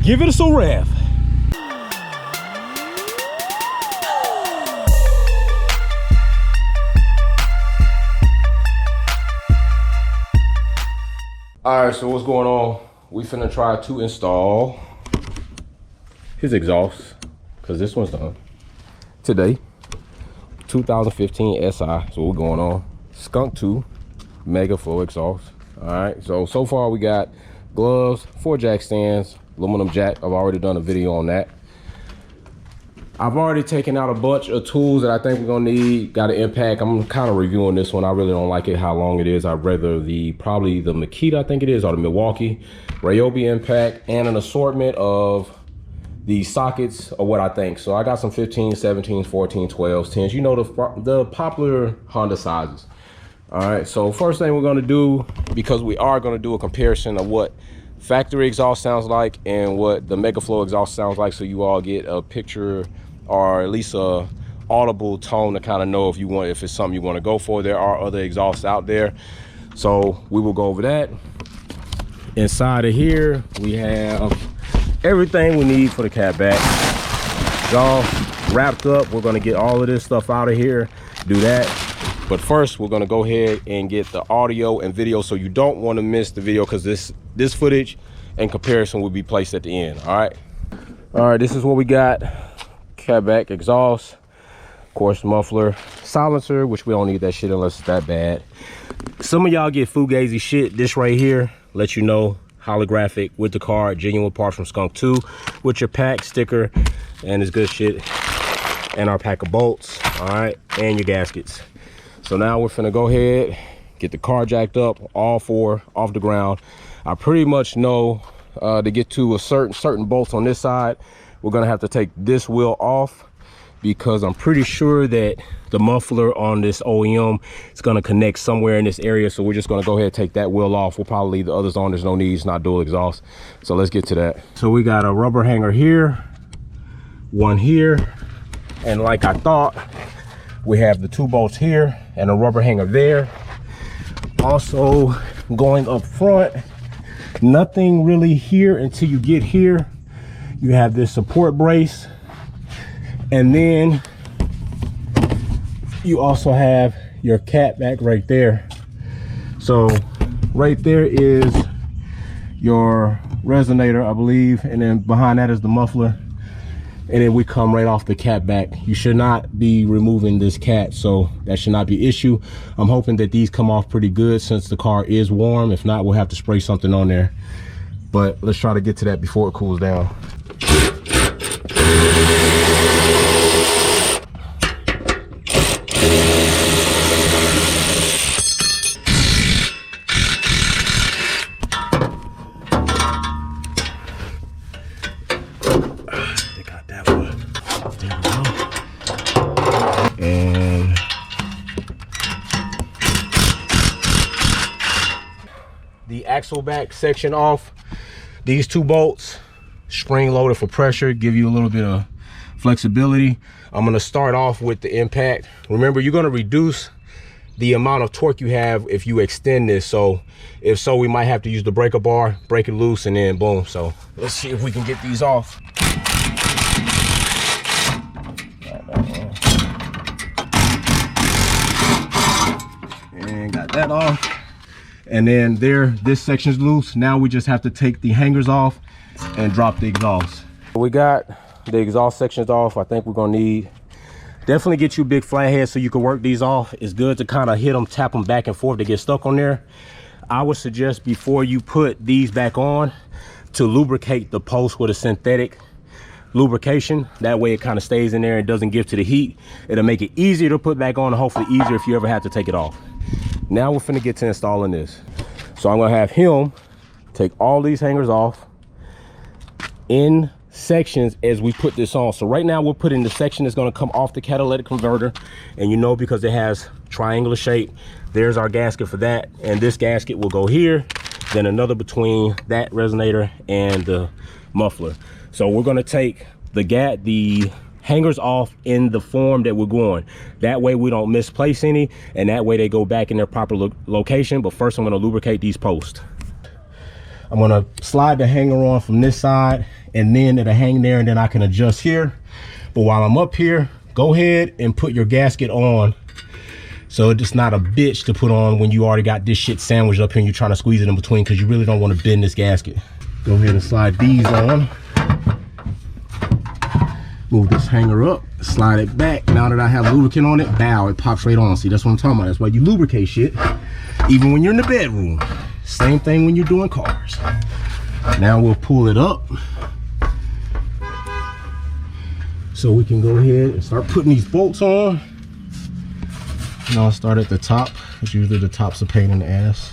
Give it a rev. All right, so what's going on? We finna try to install his exhaust, because this one's done today. 2015 SI, so we're going on SKUNK2 Mega Flow exhaust. All right, so far we got gloves, 4 jack stands, aluminum jack. I've already done a video on that. I've already taken out a bunch of tools that I think we're gonna need. Got an impact. I'm kind of reviewing this one. I really don't like it, how long it is. I'd rather probably the Makita, I think it is, or the Milwaukee Ryobi impact, and an assortment of the sockets or what I think. So I got some 15, 17, 14, 12, 10s, you know, the popular Honda sizes. All right, so first thing we're gonna do, because we are gonna do a comparison of what factory exhaust sounds like and what the Mega Flow exhaust sounds like, so you all get a picture or at least a audible tone to kind of know if it's something you want to go for. There are other exhausts out there, so we will go over that. Inside of here we have everything we need for the cat back. It's all wrapped up. We're going to get all of this stuff out of here, do that. But first we're going to go ahead and get the audio and video, so you don't want to miss the video, because this footage and comparison will be placed at the end. All right, this is what we got. Cat back exhaust, of course, muffler, silencer, which we don't need that shit unless it's that bad. Some of y'all get fugazi shit. This right here lets you know holographic with the card, genuine parts from SKUNK2, with your pack sticker, and it's good shit. And our pack of bolts, all right, and your gaskets. So now we're finna go ahead, get the car jacked up, all 4 off the ground. I pretty much know to get to a certain bolts on this side, we're gonna have to take this wheel off, because I'm pretty sure that the muffler on this OEM is gonna connect somewhere in this area. So we're just gonna go ahead and take that wheel off. We'll probably leave the others on. There's no need, it's not dual exhaust. So let's get to that. So we got a rubber hanger here, one here, and like I thought, we have the 2 bolts here and a rubber hanger there. Also going up front, nothing really here until you get here. You have this support brace, and then you also have your cat back right there. So right there is your resonator, I believe, and then behind that is the muffler, and then we come right off the cat back. You should not be removing this cat, so that should not be an issue. I'm hoping that these come off pretty good since the car is warm. If not, we'll have to spray something on there, but let's try to get to that before it cools down. And the axle back section off. These 2 bolts, spring loaded for pressure, give you a little bit of flexibility. I'm going to start off with the impact. Remember, you're going to reduce the amount of torque you have if you extend this. So if so, we might have to use the breaker bar, break it loose, and then boom. So let's see if we can get these off. And got that off. And then this section's loose. Now we just have to take the hangers off and drop the exhaust. We got the exhaust sections off. I think we're gonna need, definitely get you big flatheads so you can work these off. It's good to kind of hit them, tap them back and forth to get stuck on there. I would suggest before you put these back on to lubricate the post with a synthetic lubrication. That way it kind of stays in there and doesn't give to the heat. It'll make it easier to put back on, and hopefully easier if you ever have to take it off. Now we're finna get to installing this. So I'm gonna have him take all these hangers off in sections as we put this on. So right now we're putting the section that's going to come off the catalytic converter, and you know, because it has triangular shape, there's our gasket for that, and this gasket will go here, then another between that resonator and the muffler. So we're going to take the hangers off in the form that we're going. That way we don't misplace any, and that way they go back in their proper location. But first I'm going to lubricate these posts. I'm gonna slide the hanger on from this side, and then it'll hang there, and then I can adjust here. But while I'm up here, go ahead and put your gasket on, so it's not a bitch to put on when you already got this shit sandwiched up here and you're trying to squeeze it in between, because you really don't want to bend this gasket. Go ahead and slide these on. Move this hanger up, slide it back. Now that I have lubricant on it, bow, it pops right on. See, that's what I'm talking about. That's why you lubricate shit, even when you're in the bedroom. Same thing when you're doing cars. Now we'll pull it up, so we can go ahead and start putting these bolts on. And I'll start at the top, because usually the top's a pain in the ass.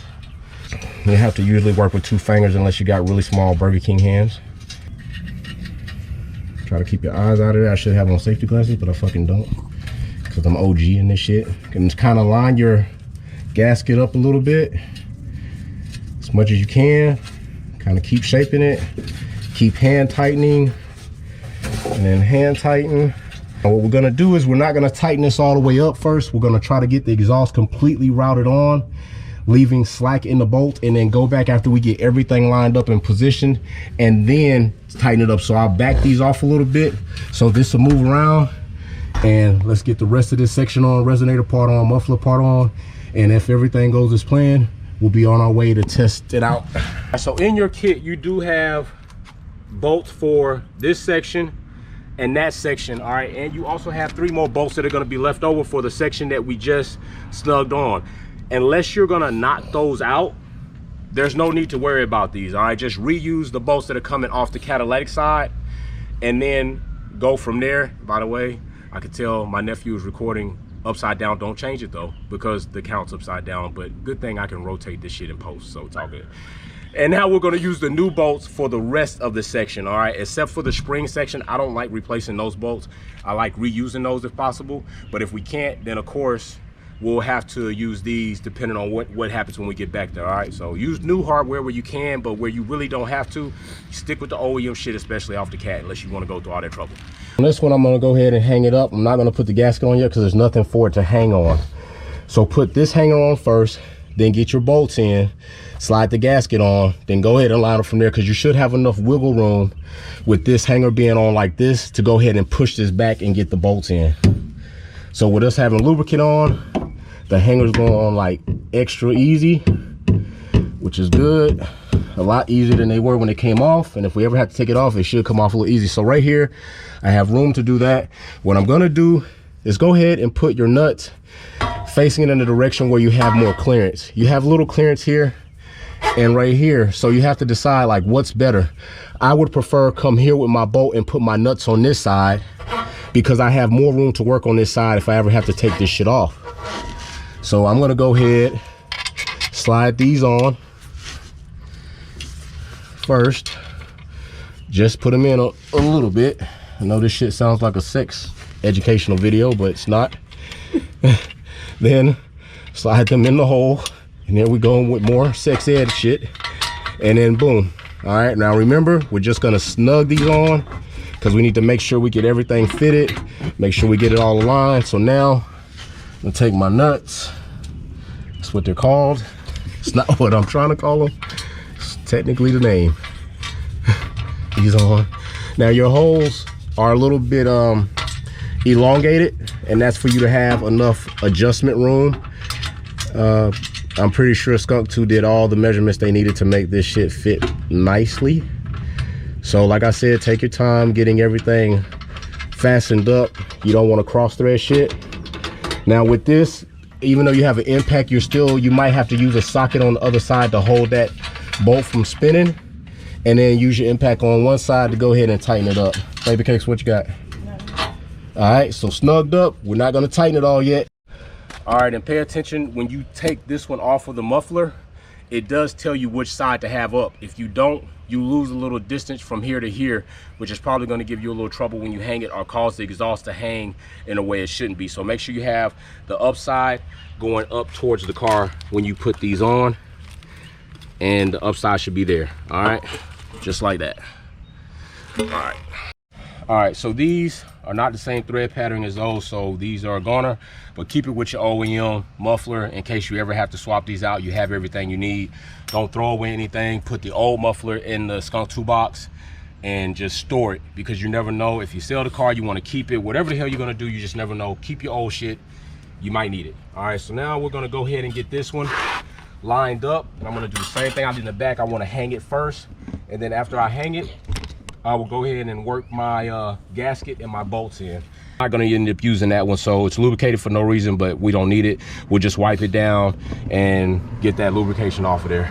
You have to usually work with 2 fingers unless you got really small Burger King hands. Try to keep your eyes out of there. I should have on safety glasses, but I fucking don't, because I'm OG in this shit. You can just kind of line your gasket up a little bit, as much as you can. Kind of keep shaping it. Keep hand tightening, and then hand tighten. And what we're gonna do is we're not gonna tighten this all the way up first. We're gonna try to get the exhaust completely routed on, leaving slack in the bolt, and then go back after we get everything lined up and positioned, and then tighten it up. So I'll back these off a little bit so this will move around, and let's get the rest of this section on, resonator part on, muffler part on, and if everything goes as planned, we'll be on our way to test it out. So in your kit, you do have bolts for this section and that section, all right, and you also have 3 more bolts that are going to be left over for the section that we just snugged on. Unless you're gonna knock those out, there's no need to worry about these, all right? Just reuse the bolts that are coming off the catalytic side, and then go from there. By the way, I could tell my nephew is recording upside down. Don't change it though, because the count's upside down, but good thing I can rotate this shit in post, so it's all good. And now we're gonna use the new bolts for the rest of the section, all right? Except for the spring section, I don't like replacing those bolts. I like reusing those if possible, but if we can't, then of course, we'll have to use these depending on what happens when we get back there, all right? So use new hardware where you can, but where you really don't have to, stick with the OEM shit, especially off the cat, unless you want to go through all that trouble. On this one, I'm going to go ahead and hang it up. I'm not going to put the gasket on yet because there's nothing for it to hang on. So put this hanger on first, then get your bolts in, slide the gasket on, then go ahead and line it from there, because you should have enough wiggle room with this hanger being on like this to go ahead and push this back and get the bolts in. So with us having lubricant on, the hanger's going on like extra easy, which is good. A lot easier than they were when they came off. And if we ever have to take it off, it should come off a little easy. So right here, I have room to do that. What I'm gonna do is go ahead and put your nuts facing it in the direction where you have more clearance. You have a little clearance here and right here. So you have to decide like what's better. I would prefer come here with my bolt and put my nuts on this side, because I have more room to work on this side if I ever have to take this shit off. So I'm gonna go ahead, slide these on first. Just put them in a little bit. I know this shit sounds like a sex educational video, but it's not. Then slide them in the hole, and there we go with more sex ed shit. And then boom. All right, now remember, we're just gonna snug these on, because we need to make sure we get everything fitted, make sure we get it all aligned. So now I'm gonna take my nuts. That's what they're called. It's not what I'm trying to call them. It's technically the name. These on. Now your holes are a little bit elongated, and that's for you to have enough adjustment room. I'm pretty sure SKUNK2 did all the measurements they needed to make this shit fit nicely. So like I said, take your time getting everything fastened up. You don't want to cross thread shit. Now with this, even though you have an impact, you might have to use a socket on the other side to hold that bolt from spinning, and then use your impact on one side to go ahead and tighten it up. Baby Cakes, what you got? All right, so snugged up. We're not gonna tighten it all yet. All right, and pay attention when you take this one off of the muffler, it does tell you which side to have up. If you don't, you lose a little distance from here to here, which is probably going to give you a little trouble when you hang it, or cause the exhaust to hang in a way it shouldn't be. So make sure you have the upside going up towards the car when you put these on, and the upside should be there. All right, just like that. All right. All right, so these are not the same thread pattern as those, so these are a goner, but keep it with your OEM muffler in case you ever have to swap these out. You have everything you need. Don't throw away anything. Put the old muffler in the SKUNK2 box and just store it, because you never know. If you sell the car, you want to keep it. Whatever the hell you're gonna do, you just never know. Keep your old shit. You might need it. All right, so now we're gonna go ahead and get this one lined up, and I'm gonna do the same thing I did in the back. I want to hang it first, and then after I hang it, I will go ahead and work my gasket and my bolts in. I'm not gonna end up using that one, so it's lubricated for no reason, but we don't need it. We'll just wipe it down and get that lubrication off of there.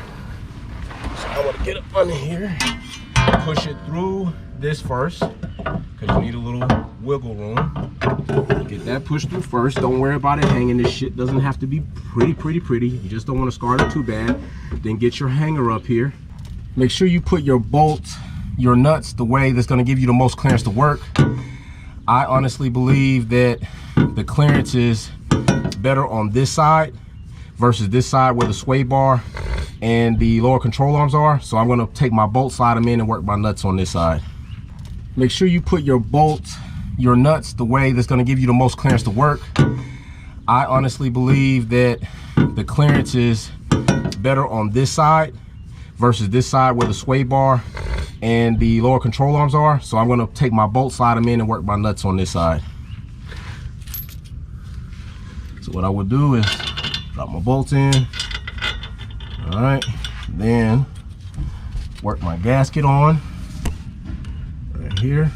So I want to get up under here, push it through this first, because you need a little wiggle room. Get that pushed through first. Don't worry about it hanging. This shit doesn't have to be pretty. You just don't want to scar it too bad. Then get your hanger up here. Make sure you put your bolts, your nuts, the way that's going to give you the most clearance to work. I honestly believe that the clearance is better on this side versus this side where the sway bar and the lower control arms are. So I'm going to take my bolt, slide them in, and work my nuts on this side. Make sure you put your bolts, your nuts, the way that's going to give you the most clearance to work. I honestly believe that the clearance is better on this side versus this side where the sway bar and the lower control arms are. So I'm going to take my bolt, slide them in, and work my nuts on this side. So what I would do is drop my bolts in. All right, then work my gasket on right here,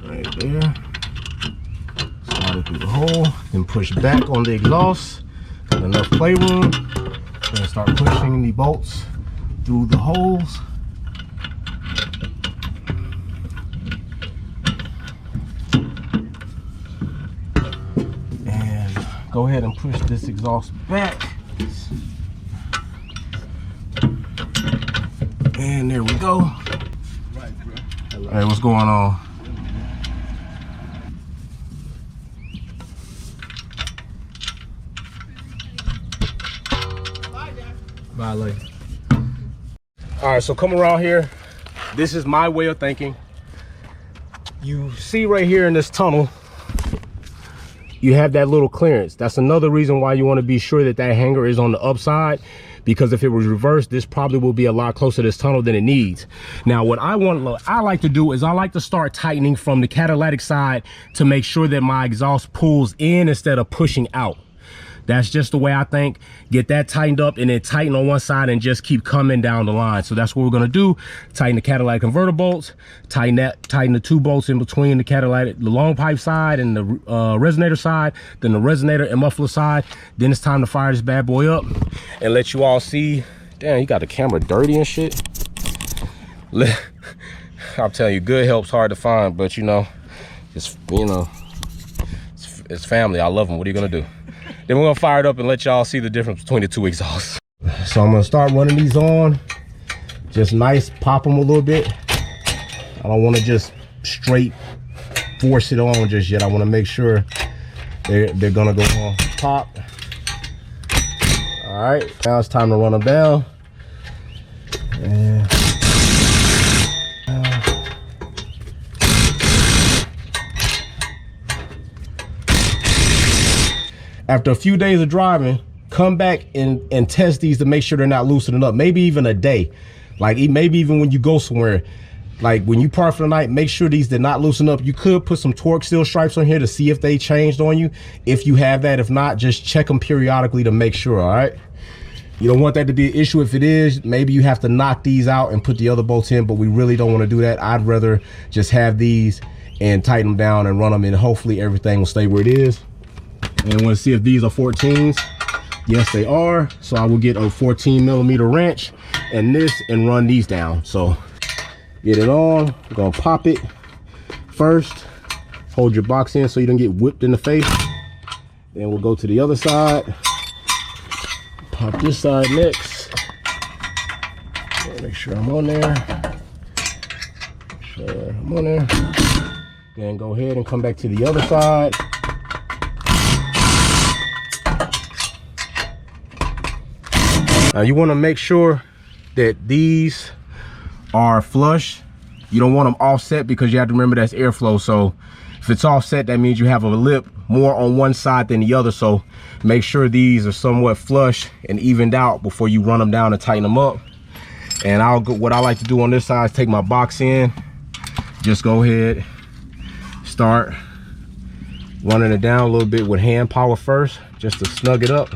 right there. Slide it through the hole, then push back on the exhaust. Got enough playroom. Then start pushing the bolts through the holes. And go ahead and push this exhaust back. And there we go. Hey, what's going on? Bye, lady. All right, so come around here. This is my way of thinking. You see right here in this tunnel, you have that little clearance. That's another reason why you want to be sure that that hanger is on the upside, because if it was reversed, this probably will be a lot closer to this tunnel than it needs. Now, what I like to do is I like to start tightening from the catalytic side to make sure that my exhaust pulls in instead of pushing out. That's just the way I think. Get that tightened up and then tighten on one side and just keep coming down the line. So that's what we're gonna do. Tighten the catalytic converter bolts, tighten the two bolts in between the long pipe side and the resonator side, then the resonator and muffler side. Then it's time to fire this bad boy up and let you all see. Damn, you got the camera dirty and shit. I'm telling you, good help's hard to find, but you know, it's family. I love them. What are you gonna do? Then we're gonna fire it up and let y'all see the difference between the two exhausts. So I'm gonna start running these on. Just nice, pop them a little bit. I don't wanna just straight force it on just yet. I wanna make sure they're gonna go on pop. All right, now it's time to run them down. And after a few days of driving, come back and test these to make sure they're not loosening up. Maybe even a day. Like maybe even when you go somewhere, like when you park for the night, make sure these did not loosen up. You could put some torque steel stripes on here to see if they changed on you. If you have that, if not, just check them periodically to make sure, all right? You don't want that to be an issue. If it is, maybe you have to knock these out and put the other bolts in, but we really don't want to do that. I'd rather just have these and tighten them down and run them, and hopefully everything will stay where it is. And I want to see if these are 14s. Yes, they are. So I will get a 14mm wrench and this and run these down. So get it on. We're gonna pop it first. Hold your box in so you don't get whipped in the face. Then we'll go to the other side. Pop this side next. Make sure I'm on there. Make sure I'm on there. Then go ahead and come back to the other side. Now you want to make sure that these are flush You don't want them offset because you have to remember that's airflow. So if it's offset, that means you have a lip more on one side than the other. So make sure these are somewhat flush and evened out before you run them down and tighten them up. And what I like to do on this side is take my box in, just go ahead, start running it down a little bit with hand power first, just to snug it up.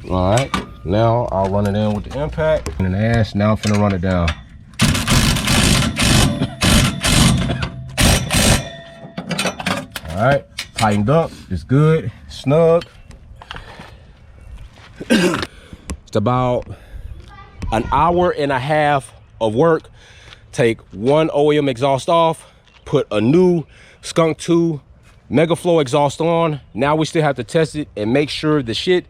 All right, now I'll run it in with the impact and the ash. Now I'm finna run it down. All right, tightened up, it's good, snug. It's about an hour and a half of work. Take one OEM exhaust off, put a new SKUNK2 Megaflow exhaust on. Now we still have to test it and make sure the shit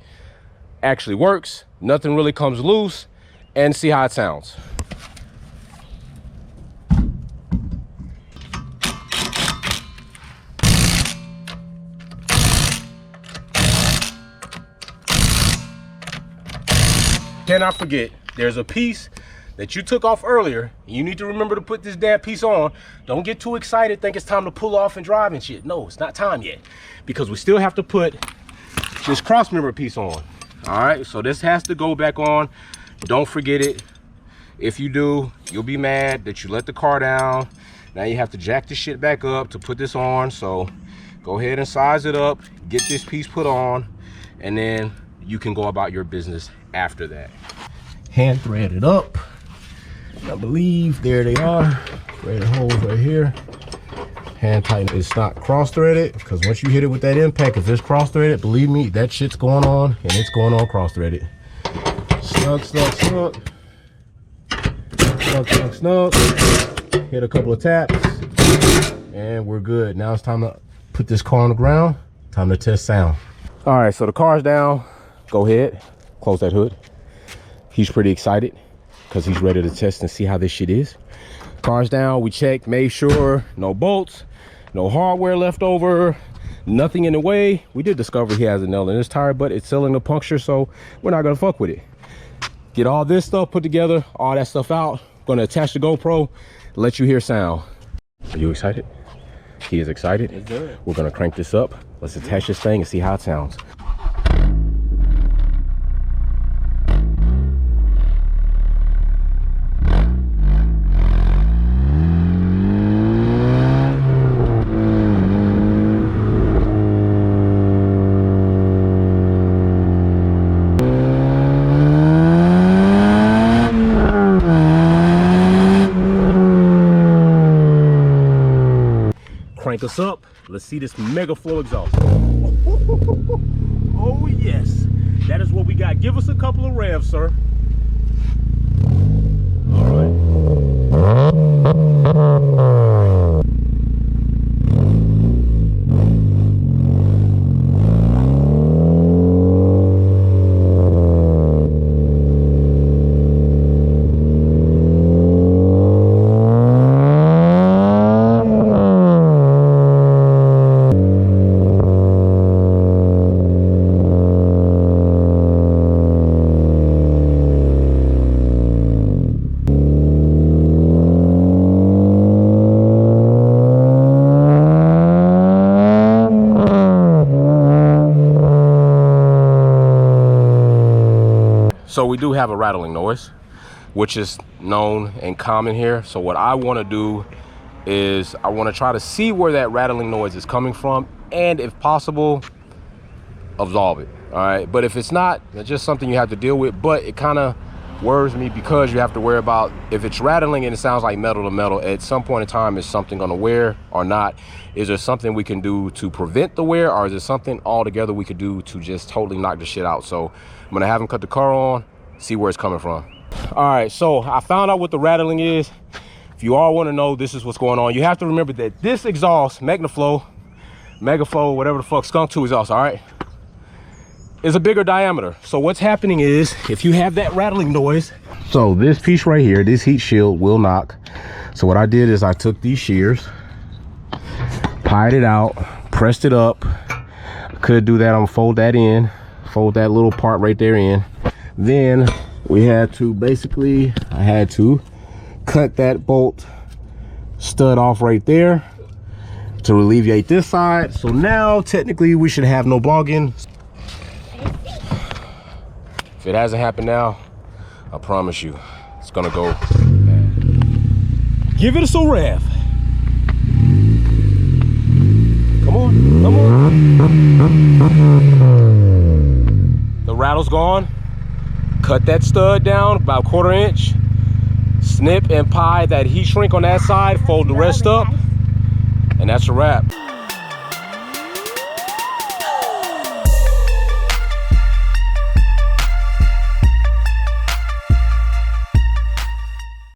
actually works, nothing really comes loose, and see how it sounds. Cannot forget, there's a piece that you took off earlier. You need to remember to put this damn piece on. Don't get too excited, think it's time to pull off and drive and shit. No, it's not time yet, because we still have to put this cross member piece on. All right, so this has to go back on. Don't forget it. If you do, you'll be mad that you let the car down. Now you have to jack this shit back up to put this on. So go ahead and size it up, get this piece put on, and then you can go about your business after that. Hand thread it up. I believe there they are. Threaded holes right here. Hand tighten. It's not cross threaded, because once you hit it with that impact, if it's cross threaded, believe me, that shit's going on, and it's going on cross threaded. Snug, snug, snug. Snug, snug, snug. Hit a couple of taps, and we're good. Now it's time to put this car on the ground. Time to test sound. All right, so the car's down. Go ahead, close that hood. He's pretty excited because he's ready to test and see how this shit is. Car's down, we checked, made sure no bolts, no hardware left over, nothing in the way. We did discover he has a nail in his tire, but it's selling a puncture, so we're not gonna fuck with it. Get all this stuff put together, all that stuff out. Gonna attach the GoPro, let you hear sound. Are you excited? He is excited. We're gonna crank this up. Let's attach this thing and see how it sounds. Crank us up. Let's see this Megaflow exhaust. Oh yes, that is what we got. Give us a couple of revs, sir. All right. So we do have a rattling noise, which is known and common here. So what I want to do is I want to try to see where that rattling noise is coming from, and if possible, absolve it. All right, but if it's not, it's just something you have to deal with. But it kind of worries me because you have to worry about if it's rattling and it sounds like metal to metal, at some point in time, is something going to wear or not? Is there something we can do to prevent the wear, or is there something altogether we could do to just totally knock the shit out? So I'm gonna have him cut the car on, see where it's coming from. All right, so I found out what the rattling is. If you all want to know, this is what's going on. You have to remember that this exhaust, Megaflow, whatever the fuck, SKUNK2 exhaust, all right, is a bigger diameter. So what's happening is, if you have that rattling noise, so this piece right here, this heat shield will knock. So what I did is I took these shears, pied it out, pressed it up. Could do that. I'm gonna fold that in, fold that little part right there in. Then we had to basically, I had to cut that bolt stud off right there to alleviate this side. So now technically we should have no blogging. If it hasn't happened now, I promise you it's gonna go bad. Give it a so rev. Come on, come on. The rattle's gone. Cut that stud down about 1/4 inch. Snip and pie that heat shrink on that side, fold the rest up, and that's a wrap.